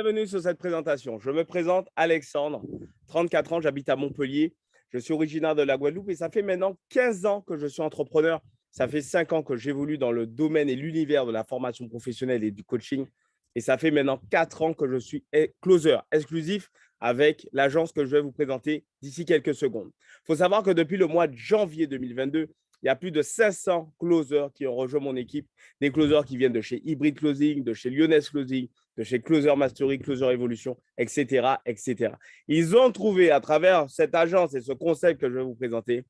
Bienvenue sur cette présentation. Je me présente Alexandre, 34 ans, j'habite à Montpellier. Je suis originaire de la Guadeloupe et ça fait maintenant 15 ans que je suis entrepreneur. Ça fait 5 ans que j'évolue dans le domaine et l'univers de la formation professionnelle et du coaching. Et ça fait maintenant 4 ans que je suis closer exclusif avec l'agence que je vais vous présenter d'ici quelques secondes. Il faut savoir que depuis le mois de janvier 2022, il y a plus de 500 closers qui ont rejoint mon équipe, des closers qui viennent de chez Hybrid Closing, de chez Lyonès Closing, de chez Closer Mastery, Closer Evolution, etc., etc. Ils ont trouvé à travers cette agence et ce concept que je vais vous présenter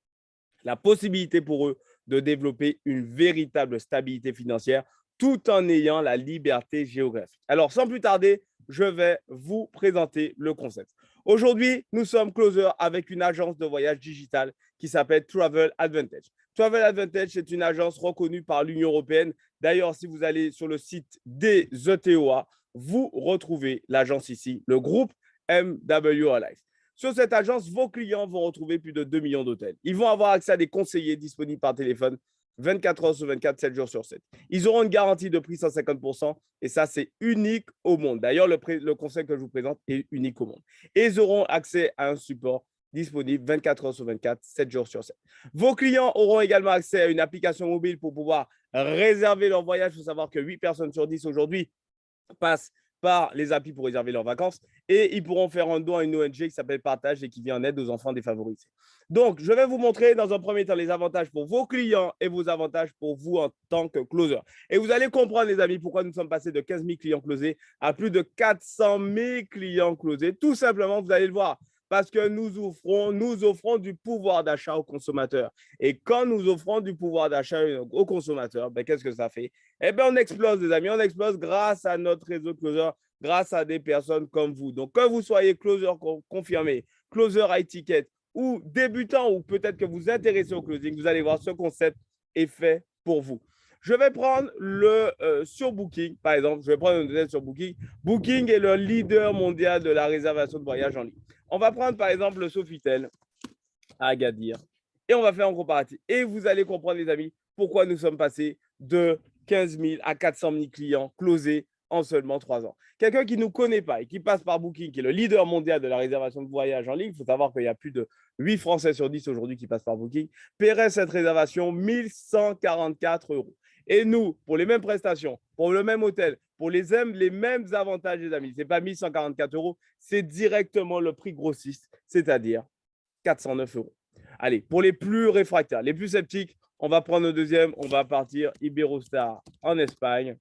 la possibilité pour eux de développer une véritable stabilité financière tout en ayant la liberté géographique. Alors, sans plus tarder, je vais vous présenter le concept. Aujourd'hui, nous sommes closer avec une agence de voyage digitale qui s'appelle Travel Advantage. Travel Advantage, c'est une agence reconnue par l'Union européenne. D'ailleurs, si vous allez sur le site des ETOA, vous retrouvez l'agence ici, le groupe MW Life. Sur cette agence, vos clients vont retrouver plus de 2 millions d'hôtels. Ils vont avoir accès à des conseillers disponibles par téléphone 24 heures sur 24, 7 jours sur 7. Ils auront une garantie de prix 150% et ça, c'est unique au monde. D'ailleurs, le conseil que je vous présente est unique au monde. Et ils auront accès à un support disponible 24 heures sur 24, 7 jours sur 7. Vos clients auront également accès à une application mobile pour pouvoir réserver leur voyage. Il faut savoir que 8 personnes sur 10 aujourd'hui passent par les applis pour réserver leurs vacances et ils pourront faire un don à une ONG qui s'appelle Partage et qui vient en aide aux enfants défavorisés. Donc, je vais vous montrer dans un premier temps les avantages pour vos clients et vos avantages pour vous en tant que closer. Et vous allez comprendre, les amis, pourquoi nous sommes passés de 15 000 clients closés à plus de 400 000 clients closés. Tout simplement, vous allez le voir, parce que nous offrons du pouvoir d'achat aux consommateurs. Et quand nous offrons du pouvoir d'achat aux consommateurs, ben, qu'est-ce que ça fait? Eh bien, on explose, les amis. On explose grâce à notre réseau de closer, grâce à des personnes comme vous. Donc, que vous soyez closer confirmé, closer high ticket ou débutant, ou peut-être que vous vous intéressez au closing, vous allez voir, ce concept est fait pour vous. Je vais prendre le sur Booking, par exemple. Je vais prendre une donnée sur Booking. Booking est le leader mondial de la réservation de voyage en ligne. On va prendre, par exemple, le Sofitel à Agadir et on va faire un comparatif. Et vous allez comprendre, les amis, pourquoi nous sommes passés de 15 000 à 400 000 clients closés en seulement 3 ans. Quelqu'un qui ne nous connaît pas et qui passe par Booking, qui est le leader mondial de la réservation de voyage en ligne, il faut savoir qu'il y a plus de 8 Français sur 10 aujourd'hui qui passent par Booking, paierait cette réservation 1 144 €. Et nous, pour les mêmes prestations, pour le même hôtel, pour les mêmes avantages, les amis, ce n'est pas 1 144 €, c'est directement le prix grossiste, c'est-à-dire 409 €. Allez, pour les plus réfractaires, les plus sceptiques, on va prendre le deuxième, on va partir Iberostar en Espagne.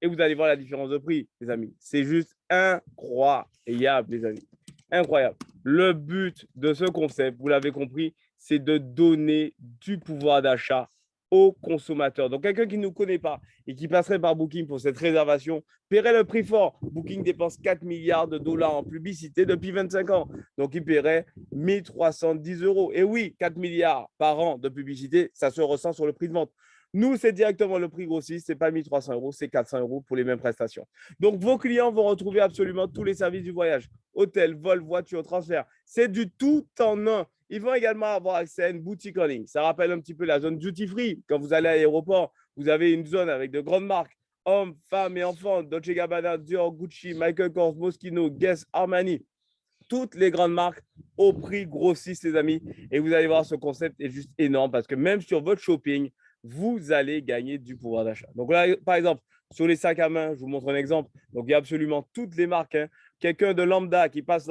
Et vous allez voir la différence de prix, les amis. C'est juste incroyable, les amis. Incroyable. Le but de ce concept, vous l'avez compris, c'est de donner du pouvoir d'achat aux consommateurs. Donc, quelqu'un qui ne nous connaît pas et qui passerait par Booking pour cette réservation paierait le prix fort. Booking dépense 4 milliards de dollars en publicité depuis 25 ans. Donc, il paierait 1 310 €. Et oui, 4 milliards par an de publicité, ça se ressent sur le prix de vente. Nous, c'est directement le prix grossiste, ce n'est pas 1 300 €, c'est 400 € pour les mêmes prestations. Donc, vos clients vont retrouver absolument tous les services du voyage, hôtel, vol, voiture, transfert. C'est du tout en un. Ils vont également avoir accès à une boutique en ligne. Ça rappelle un petit peu la zone duty free. Quand vous allez à l'aéroport, vous avez une zone avec de grandes marques, hommes, femmes et enfants, Dolce & Gabbana, Dior, Gucci, Michael Kors, Moschino, Guess, Armani. Toutes les grandes marques au prix grossiste, les amis. Et vous allez voir, ce concept est juste énorme parce que même sur votre shopping, vous allez gagner du pouvoir d'achat. Donc là, par exemple, sur les sacs à main, je vous montre un exemple. Donc, il y a absolument toutes les marques, hein. Quelqu'un de lambda qui passe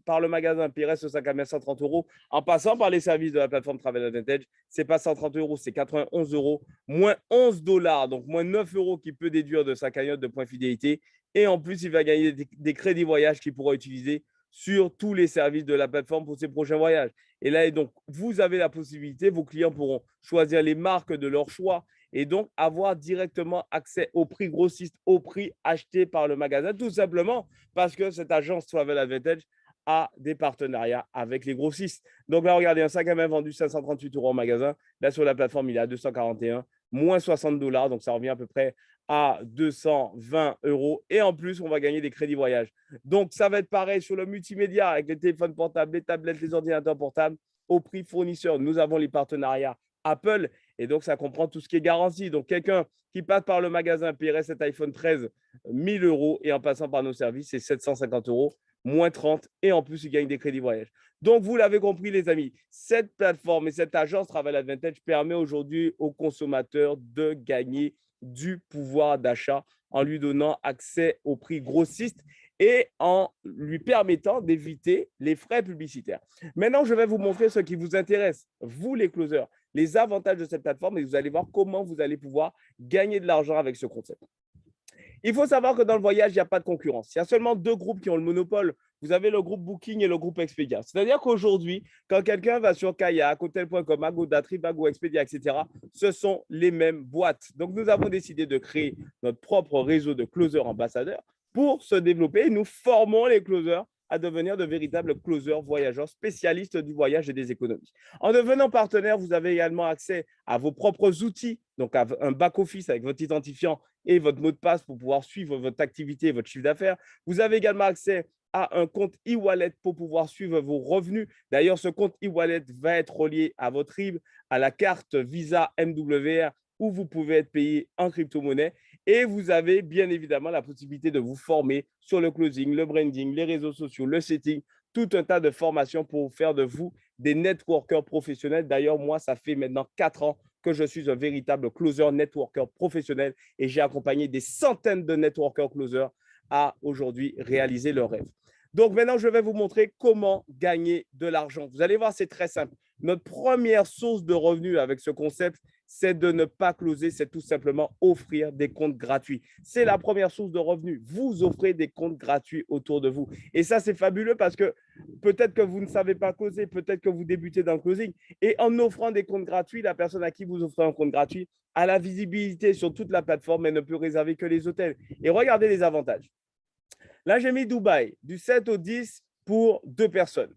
par le magasin paierait ce sac à main 130 € en passant par les services de la plateforme Travel Advantage. Ce n'est pas 130 €, c'est 91 €, moins 11 $, donc moins 9 € qu'il peut déduire de sa cagnotte de points fidélité. Et en plus, il va gagner des crédits voyage qu'il pourra utiliser sur tous les services de la plateforme pour ses prochains voyages. Et là, donc, vous avez la possibilité, vos clients pourront choisir les marques de leur choix et donc avoir directement accès au prix grossiste, au prix acheté par le magasin, tout simplement parce que cette agence Travel Advantage a des partenariats avec les grossistes. Donc là, regardez, un sac à main vendu 538 € en magasin. Là, sur la plateforme, il est à 241, moins 60 $. Donc, ça revient à peu près à 220 €. Et en plus, on va gagner des crédits voyage. Donc, ça va être pareil sur le multimédia avec les téléphones portables, les tablettes, les ordinateurs portables au prix fournisseur. Nous avons les partenariats Apple et donc ça comprend tout ce qui est garantie. Donc, quelqu'un qui passe par le magasin paierait cet iPhone 13 1000 euros et en passant par nos services, c'est 750 euros, moins 30 et en plus, ils gagnent des crédits voyage. Donc, vous l'avez compris, les amis, cette plateforme et cette agence Travel Advantage permet aujourd'hui aux consommateurs de gagner du pouvoir d'achat en lui donnant accès au prix grossiste et en lui permettant d'éviter les frais publicitaires. Maintenant, je vais vous montrer ce qui vous intéresse, vous les closers, les avantages de cette plateforme et vous allez voir comment vous allez pouvoir gagner de l'argent avec ce concept. Il faut savoir que dans le voyage, il n'y a pas de concurrence. Il y a seulement deux groupes qui ont le monopole. Vous avez le groupe Booking et le groupe Expedia. C'est-à-dire qu'aujourd'hui, quand quelqu'un va sur Kayak, Hotel.com, Agoda, Trivago, Expedia, etc., ce sont les mêmes boîtes. Donc, nous avons décidé de créer notre propre réseau de closers ambassadeurs pour se développer. Nous formons les closers à devenir de véritables closers voyageurs spécialistes du voyage et des économies. En devenant partenaire, vous avez également accès à vos propres outils, donc à un back-office avec votre identifiant et votre mot de passe pour pouvoir suivre votre activité et votre chiffre d'affaires. Vous avez également accès à un compte e-wallet pour pouvoir suivre vos revenus. D'ailleurs, ce compte e-wallet va être relié à votre RIB, à la carte Visa MWR où vous pouvez être payé en crypto-monnaie. Et vous avez bien évidemment la possibilité de vous former sur le closing, le branding, les réseaux sociaux, le setting, tout un tas de formations pour faire de vous des networkers professionnels. D'ailleurs, moi, ça fait maintenant 4 ans que je suis un véritable closer networker professionnel et j'ai accompagné des centaines de networkers closers à aujourd'hui réaliser leurs rêves. Donc maintenant, je vais vous montrer comment gagner de l'argent. Vous allez voir, c'est très simple. Notre première source de revenus avec ce concept, c'est de ne pas closer, c'est tout simplement offrir des comptes gratuits. C'est la première source de revenus. Vous offrez des comptes gratuits autour de vous. Et ça, c'est fabuleux parce que peut-être que vous ne savez pas closer, peut-être que vous débutez dans le closing. Et en offrant des comptes gratuits, la personne à qui vous offrez un compte gratuit a la visibilité sur toute la plateforme et ne peut réserver que les hôtels. Et regardez les avantages. Là, j'ai mis Dubaï, du 7 au 10 pour 2 personnes.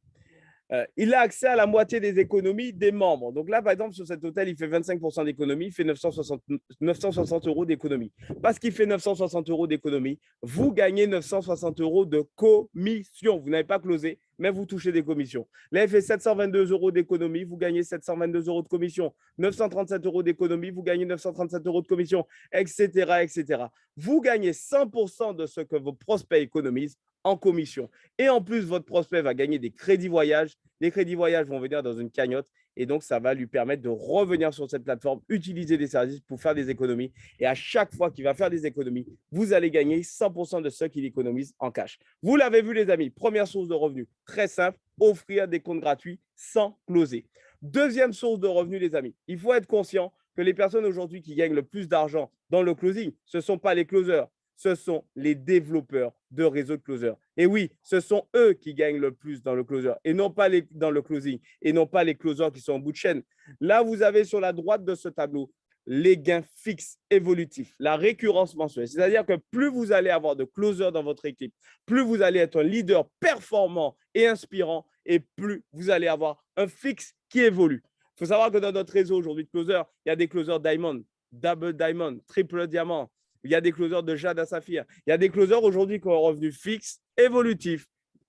Il a accès à la moitié des économies des membres. Donc là, par exemple, sur cet hôtel, il fait 25% d'économie, il fait 960 euros d'économie. Parce qu'il fait 960 euros d'économie, vous gagnez 960 euros de commission. Vous n'avez pas closé, mais vous touchez des commissions. Là, il fait 722 euros d'économie, vous gagnez 722 euros de commission. 937 euros d'économie, vous gagnez 937 euros de commission, etc., etc. Vous gagnez 100% de ce que vos prospects économisent en commission. Et en plus, votre prospect va gagner des crédits voyage. Les crédits voyage vont venir dans une cagnotte et donc ça va lui permettre de revenir sur cette plateforme, utiliser des services pour faire des économies. Et à chaque fois qu'il va faire des économies, vous allez gagner 100% de ce qu'il économise en cash. Vous l'avez vu, les amis, première source de revenus, très simple, offrir des comptes gratuits sans closer. Deuxième source de revenus, les amis, il faut être conscient que les personnes aujourd'hui qui gagnent le plus d'argent dans le closing, ce ne sont pas les closers, ce sont les développeurs de réseaux de closers. Et oui, ce sont eux qui gagnent le plus dans le closer et non pas dans le closing et non pas les closers qui sont en bout de chaîne. Là, vous avez sur la droite de ce tableau les gains fixes évolutifs, la récurrence mensuelle. C'est-à-dire que plus vous allez avoir de closers dans votre équipe, plus vous allez être un leader performant et inspirant et plus vous allez avoir un fixe qui évolue. Il faut savoir que dans notre réseau aujourd'hui de closers, il y a des closers Diamond, Double Diamond, Triple Diamant. Il y a des closers de Jade à Saphir. Il y a des closers aujourd'hui qui ont un revenu fixe, évolutif,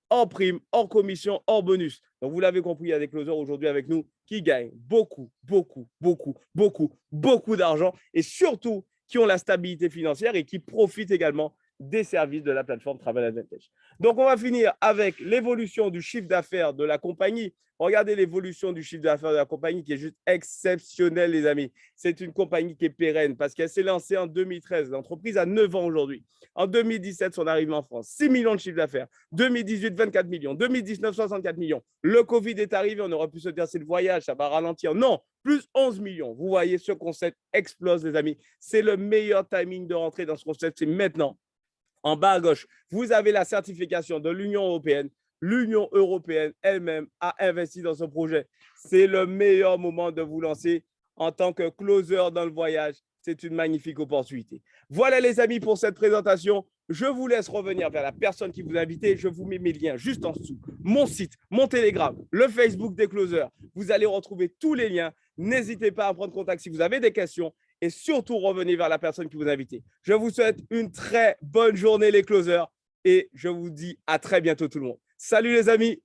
hors prime, hors commission, hors bonus. Donc, vous l'avez compris, il y a des closers aujourd'hui avec nous qui gagnent beaucoup, beaucoup, beaucoup, beaucoup, beaucoup d'argent et surtout qui ont la stabilité financière et qui profitent également des services de la plateforme Travel Advantage. Donc, on va finir avec l'évolution du chiffre d'affaires de la compagnie. Regardez l'évolution du chiffre d'affaires de la compagnie qui est juste exceptionnelle, les amis. C'est une compagnie qui est pérenne parce qu'elle s'est lancée en 2013. L'entreprise a 9 ans aujourd'hui. En 2017, son arrivée en France, 6 millions de chiffre d'affaires. 2018, 24 millions. 2019, 64 millions. Le Covid est arrivé, on aurait pu se dire c'est le voyage, ça va ralentir. Non, plus 11 millions. Vous voyez, ce concept explose, les amis. C'est le meilleur timing de rentrer dans ce concept, c'est maintenant. En bas à gauche, vous avez la certification de l'Union européenne. L'Union européenne elle-même a investi dans ce projet. C'est le meilleur moment de vous lancer en tant que closer dans le voyage. C'est une magnifique opportunité. Voilà, les amis, pour cette présentation. Je vous laisse revenir vers la personne qui vous a invité. Je vous mets mes liens juste en dessous. Mon site, mon Telegram, le Facebook des closers. Vous allez retrouver tous les liens. N'hésitez pas à prendre contact si vous avez des questions. Et surtout, revenez vers la personne qui vous a invité. Je vous souhaite une très bonne journée, les closers. Et je vous dis à très bientôt, tout le monde. Salut, les amis!